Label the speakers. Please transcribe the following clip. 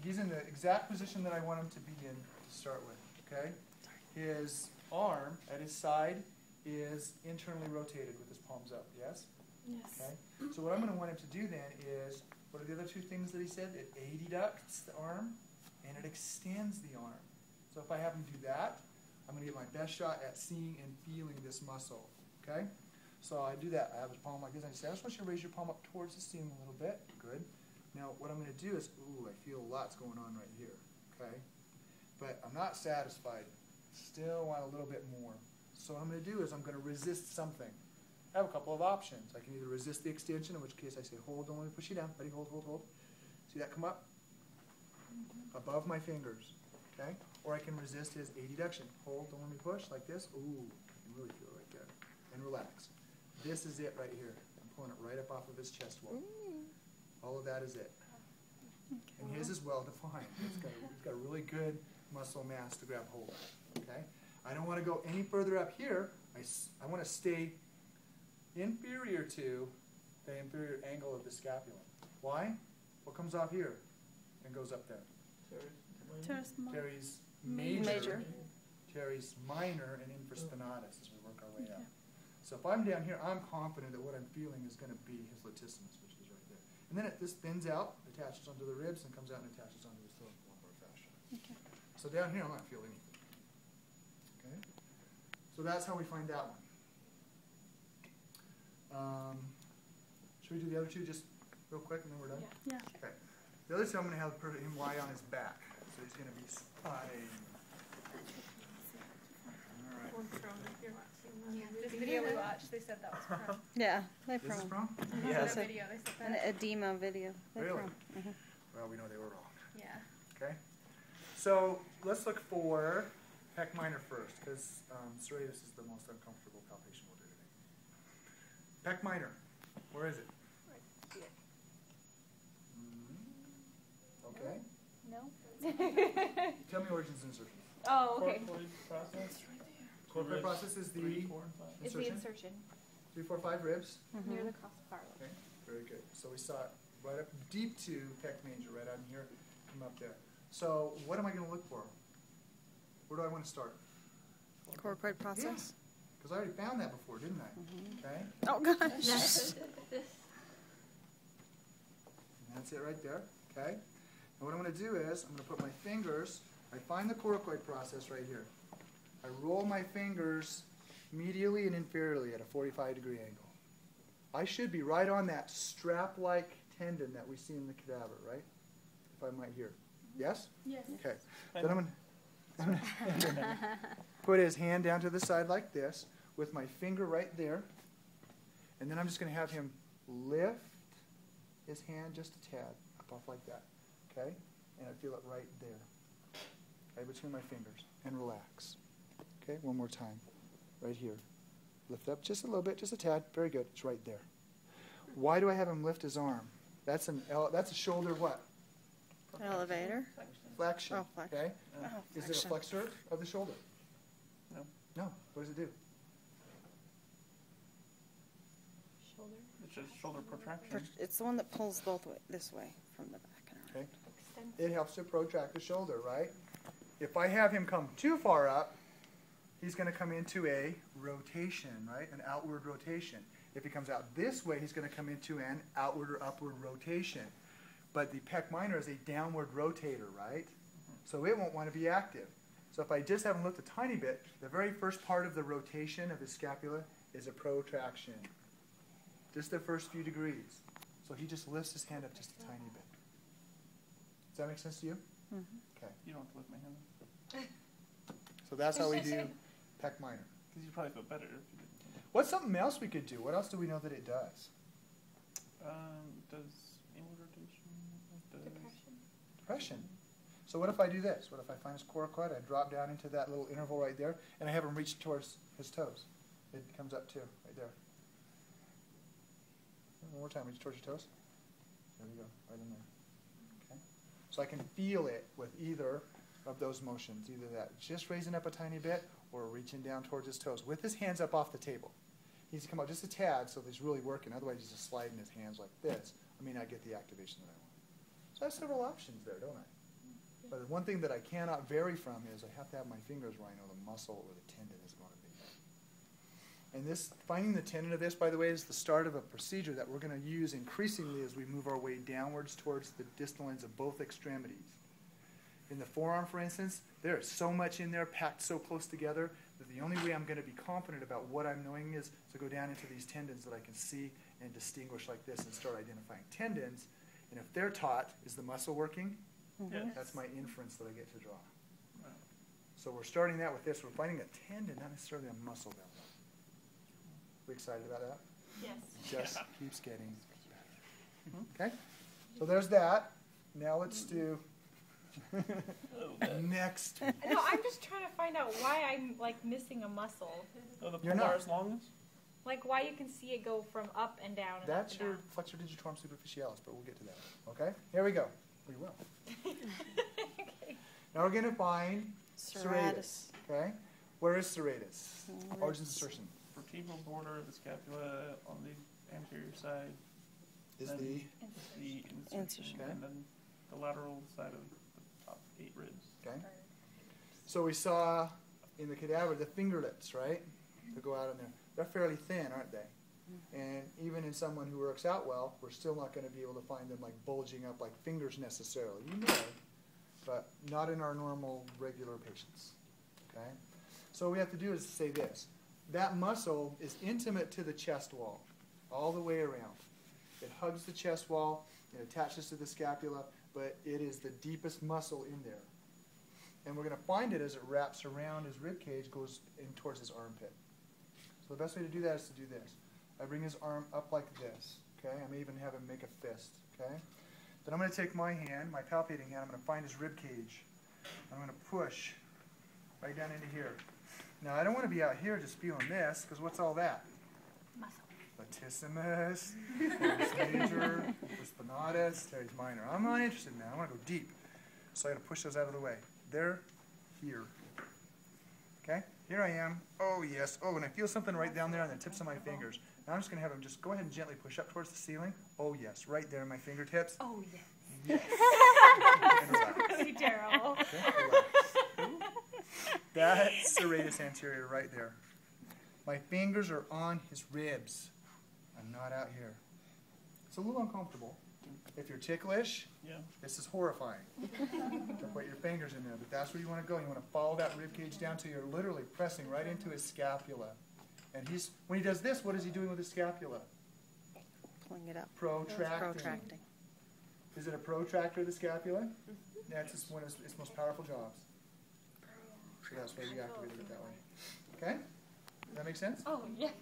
Speaker 1: he's in the exact position that I want him to be in to start with, okay? His arm at his side is internally rotated with his palms up, yes?
Speaker 2: Yes.
Speaker 1: Okay. So what I'm going to want him to do then is, what are the other two things that he said? It adducts the arm and it extends the arm. So if I have him do that, I'm going to get my best shot at seeing and feeling this muscle, okay? So I do that. I have his palm like this. And I say, I just want you to raise your palm up towards the ceiling a little bit. Good. Now what I'm going to do is, ooh, I feel lots going on right here, okay? But I'm not satisfied. Still want a little bit more. So what I'm going to do is I'm going to resist something. I have a couple of options. I can either resist the extension, in which case I say, hold, don't let me push you down. Ready, hold, hold, hold. See that come up? Above my fingers, okay? Or I can resist his adduction. Hold, don't let me push, like this. Ooh, I can really feel it right there. And relax. This is it right here. I'm pulling it right up off of his chest wall. All of that is it. And his is well defined. It's got a really good muscle mass to grab hold of, okay? I don't want to go any further up here. I want to stay inferior to the inferior angle of the scapula. Why? What comes off here and goes up there? Teres major, teres minor, and infraspinatus as we work our way up. So if I'm down here, I'm confident that what I'm feeling is going to be his latissimus, which is right there. And then this bends out, attaches onto the ribs, and comes out and attaches onto the thoracolumbar fascia. Okay. So down here, I'm not feeling anything. Okay. So that's how we find that one. Should we do the other two just real quick and then we're done?
Speaker 2: Yeah.
Speaker 1: Okay. The other two, I'm going to have him lie on his back. So he's going to be spine. All right.
Speaker 2: This video we watched, they said that was from.
Speaker 3: Yeah, they're
Speaker 1: This is
Speaker 3: from.
Speaker 1: from?
Speaker 2: Yeah.
Speaker 3: It's
Speaker 2: Video, they said
Speaker 3: an
Speaker 2: that.
Speaker 3: edema video. They're
Speaker 1: Really?
Speaker 3: from.
Speaker 1: Well, we know they were wrong.
Speaker 2: Yeah.
Speaker 1: Okay. So let's look for pec minor first, because serratus is the most uncomfortable palpation we'll do today. Pec minor. Where is it? Okay.
Speaker 2: No?
Speaker 1: Tell me origins and insertions.
Speaker 2: Oh, okay.
Speaker 1: Corporate process is the
Speaker 2: It's the
Speaker 1: insertion.
Speaker 2: insertion
Speaker 1: 3, 4, 5 ribs.
Speaker 2: near the costocardium.
Speaker 1: Okay. Very good. So we saw it right up deep to pec major, right on here, come up there. So what am I going to look for? Where do I want to start?
Speaker 3: Coracoid process.
Speaker 1: Because I already found that before, didn't I? Okay.
Speaker 3: Oh gosh.
Speaker 1: And that's it right there. Okay. And what I'm going to do is I'm going to put my fingers. I find the coracoid process right here. I roll my fingers medially and inferiorly at a 45-degree angle. I should be right on that strap-like tendon that we see in the cadaver, right? If I'm right here. Yes?
Speaker 2: Yes.
Speaker 1: Okay. Then I'm going to put his hand down to the side like this with my finger right there. And then I'm just going to have him lift his hand just a tad up off like that. Okay? And I feel it right there. Okay, between my fingers. And relax. Okay, one more time. Right here. Lift up just a little bit, just a tad. Very good. It's right there. Why do I have him lift his arm? That's a shoulder what?
Speaker 3: Elevator.
Speaker 1: Flexion.
Speaker 3: Oh, flexion.
Speaker 1: Okay?
Speaker 3: Oh,
Speaker 1: Is it a
Speaker 3: flexion.
Speaker 1: flexor of the shoulder?
Speaker 4: No.
Speaker 1: No. What does it do?
Speaker 2: Shoulder.
Speaker 4: It's just shoulder protraction.
Speaker 3: It's the one that pulls both way, this way from the back and around.
Speaker 1: Okay. It helps to protract the shoulder, right? If I have him come too far up, he's going to come into a rotation, right? An outward rotation. If he comes out this way, he's going to come into an outward or upward rotation. But the pec minor is a downward rotator, right? So it won't want to be active. So if I just have him lift a tiny bit, the very first part of the rotation of his scapula is a protraction. Just the first few degrees. So he just lifts his hand up just a tiny bit. Does that make sense to you? Okay.
Speaker 4: You don't have to lift my hand.
Speaker 1: So that's how we do pec minor.
Speaker 4: Because you'd probably feel better if you did.
Speaker 1: What's something else we could do? What else do we know that it does?
Speaker 4: Does anal rotation?
Speaker 2: Depression.
Speaker 1: Depression. So what if I do this? What if I find his coracoid, I drop down into that little interval right there, and I have him reach towards his toes? It comes up too, right there. One more time, reach towards your toes. There we go, right in there. Okay. So I can feel it with either of those motions, either that just raising up a tiny bit or reaching down towards his toes with his hands up off the table. He needs to come out just a tad so that he's really working. Otherwise, he's just sliding his hands like this. I may not get the activation that I want. So I have several options there, don't I? But the one thing that I cannot vary from is I have to have my fingers where I know the muscle or the tendon is going to be. And this, finding the tendon of this, by the way, is the start of a procedure that we're going to use increasingly as we move our way downwards towards the distal ends of both extremities. In the forearm, for instance, there is so much in there packed so close together that the only way I'm going to be confident about what I'm knowing is to go down into these tendons that I can see and distinguish like this and start identifying tendons. And if they're taut, is the muscle working?
Speaker 4: Yes.
Speaker 1: That's my inference that I get to draw.
Speaker 4: Right.
Speaker 1: So we're starting that with this. We're finding a tendon, not necessarily a muscle down there. We excited about that?
Speaker 2: Yes.
Speaker 1: Just keeps getting better. Okay? So there's that. Now let's do next.
Speaker 2: No, I'm just trying to find out why I'm like missing a muscle.
Speaker 4: Oh, the
Speaker 1: You're not.
Speaker 4: polaris longus?
Speaker 2: Like why you can see it go from up and down. And
Speaker 1: That's
Speaker 2: up and
Speaker 1: your flexor digitorum superficialis, but we'll get to that. Okay? Here we go. We will.
Speaker 2: Okay.
Speaker 1: Now we're going to find serratus. Okay? Where is serratus? Origins insertion.
Speaker 4: Vertebral border of the scapula on the anterior side.
Speaker 1: Is
Speaker 4: Then
Speaker 1: the
Speaker 4: the insertion.
Speaker 1: Okay.
Speaker 4: And then the lateral side of the top 8 ribs.
Speaker 1: okay? So we saw in the cadaver the fingerlets, right? To go out in there. They're fairly thin, aren't they? And even in someone who works out well, we're still not going to be able to find them like bulging up like fingers necessarily. You may, but not in our normal, regular patients. Okay? So what we have to do is say this. That muscle is intimate to the chest wall, all the way around. It hugs the chest wall, it attaches to the scapula, but it is the deepest muscle in there. And we're going to find it as it wraps around his rib cage, goes in towards his armpit. So the best way to do that is to do this. I bring his arm up like this, okay? I may even have him make a fist, okay? Then I'm going to take my hand, my palpating hand, I'm going to find his rib cage. I'm going to push right down into here. Now, I don't want to be out here just feeling this, because what's all that?
Speaker 2: Muscle.
Speaker 1: Latissimus, teres major, spinatus, teres minor. I'm not interested in that. I want to go deep. So I got to push those out of the way. They're here. Okay? Here I am. Oh, yes. Oh, and I feel something right down there on the tips of my fingers. Now I'm just going to have him just go ahead and gently push up towards the ceiling. Oh, yes. Right there in my fingertips.
Speaker 2: Oh yes.
Speaker 1: Yes. And relax.
Speaker 2: Really terrible.
Speaker 1: Okay? Relax. That's serratus anterior right there. My fingers are on his ribs. I'm not out here. It's a little uncomfortable. If you're ticklish,
Speaker 4: Yeah.
Speaker 1: this is horrifying. To put your fingers in there, but that's where you want to go. You want to follow that rib cage down till you're literally pressing right into his scapula. And when he does this, what is he doing with his scapula?
Speaker 3: Pulling it up.
Speaker 1: Protracting.
Speaker 3: Protracting.
Speaker 1: Is it a protractor of the scapula? That's one of its most powerful jobs. So that's why we activated it that way. Okay? Does that make sense?
Speaker 2: Oh yes.